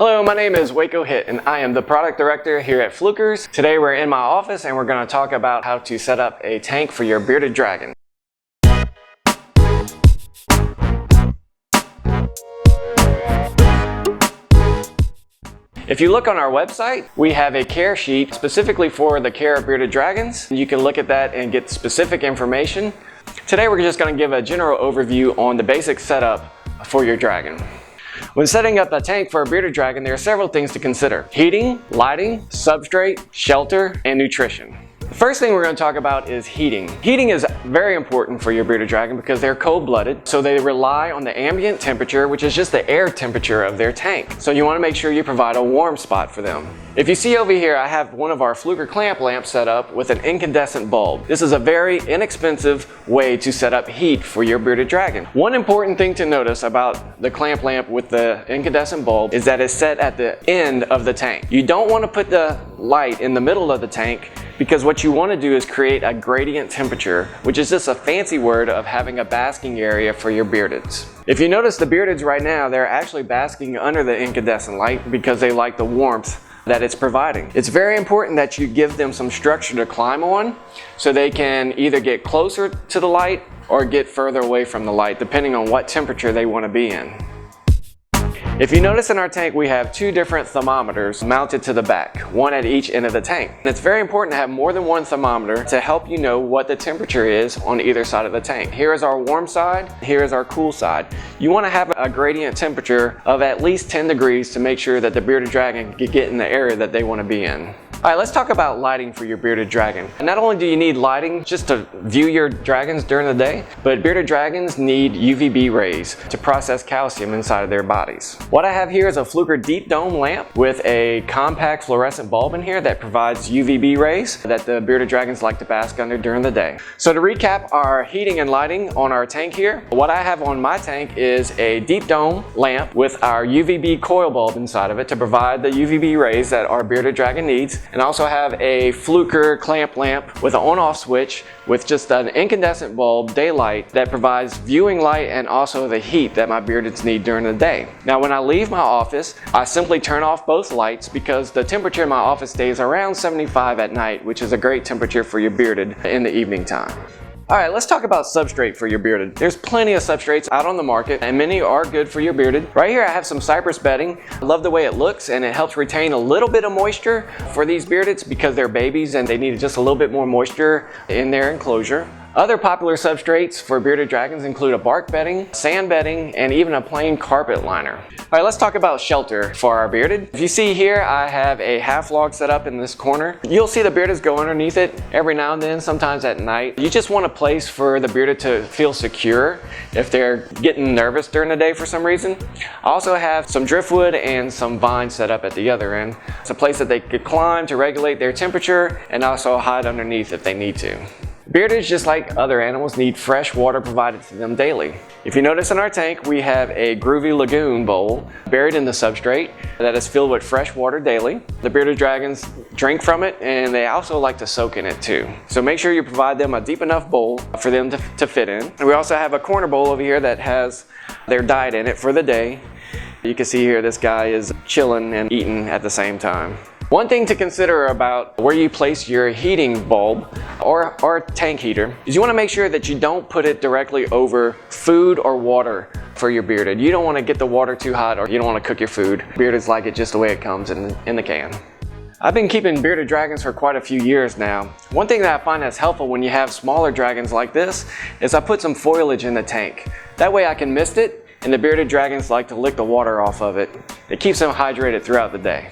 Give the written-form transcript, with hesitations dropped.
Hello, my name is Waco Hitt and I am the product director here at Fluker's. Today we're in my office and we're going to talk about how to set up a tank for your bearded dragon. If you look on our website, we have a care sheet specifically for the care of bearded dragons. You can look at that and get specific information. Today we're just going to give a general overview on the basic setup for your dragon. When setting up a tank for a bearded dragon, there are several things to consider: heating, lighting, substrate, shelter, and nutrition. The first thing we're going to talk about is heating. Heating is very important for your bearded dragon because they're cold-blooded, so they rely on the ambient temperature, which is just the air temperature of their tank. So you want to make sure you provide a warm spot for them. If you see over here, I have one of our Fluker clamp lamps set up with an incandescent bulb. This is a very inexpensive way to set up heat for your bearded dragon. One important thing to notice about the clamp lamp with the incandescent bulb is that it's set at the end of the tank. You don't want to put the light in the middle of the tank, because what you want to do is create a gradient temperature, which is just a fancy word of having a basking area for your beardeds. If you notice the beardeds right now, they're actually basking under the incandescent light because they like the warmth that it's providing. It's very important that you give them some structure to climb on so they can either get closer to the light or get further away from the light, depending on what temperature they want to be in. If you notice in our tank, we have two different thermometers mounted to the back, one at each end of the tank. It's very important to have more than one thermometer to help you know what the temperature is on either side of the tank. Here is our warm side, here is our cool side. You want to have a gradient temperature of at least 10 degrees to make sure that the bearded dragon can get in the area that they want to be in. Alright, let's talk about lighting for your bearded dragon. Not only do you need lighting just to view your dragons during the day, but bearded dragons need UVB rays to process calcium inside of their bodies. What I have here is a Fluker deep dome lamp with a compact fluorescent bulb in here that provides UVB rays that the bearded dragons like to bask under during the day. So to recap our heating and lighting on our tank here, what I have on my tank is a deep dome lamp with our UVB coil bulb inside of it to provide the UVB rays that our bearded dragon needs. And I also have a Fluker clamp lamp with an on-off switch with just an incandescent bulb daylight that provides viewing light and also the heat that my beardeds need during the day. Now when I leave my office, I simply turn off both lights because the temperature in my office stays around 75 at night, which is a great temperature for your bearded in the evening time. Alright, let's talk about substrate for your bearded. There's plenty of substrates out on the market and many are good for your bearded. Right here I have some cypress bedding. I love the way it looks and it helps retain a little bit of moisture for these beardeds because they're babies and they need just a little bit more moisture in their enclosure. Other popular substrates for bearded dragons include a bark bedding, sand bedding, and even a plain carpet liner. Alright, let's talk about shelter for our bearded. If you see here, I have a half log set up in this corner. You'll see the beardeds go underneath it every now and then, sometimes at night. You just want a place for the bearded to feel secure if they're getting nervous during the day for some reason. I also have some driftwood and some vines set up at the other end. It's a place that they could climb to regulate their temperature and also hide underneath if they need to. Beardeds, just like other animals, need fresh water provided to them daily. If you notice in our tank, we have a Groovy Lagoon bowl buried in the substrate that is filled with fresh water daily. The bearded dragons drink from it and they also like to soak in it too. So make sure you provide them a deep enough bowl for them to fit in. And we also have a corner bowl over here that has their diet in it for the day. You can see here this guy is chilling and eating at the same time. One thing to consider about where you place your heating bulb or tank heater is you want to make sure that you don't put it directly over food or water for your bearded. You don't want to get the water too hot or you don't want to cook your food. Beardeds like it just the way it comes in the can. I've been keeping bearded dragons for quite a few years now. One thing that I find that's helpful when you have smaller dragons like this is I put some foilage in the tank. That way I can mist it and the bearded dragons like to lick the water off of it. It keeps them hydrated throughout the day.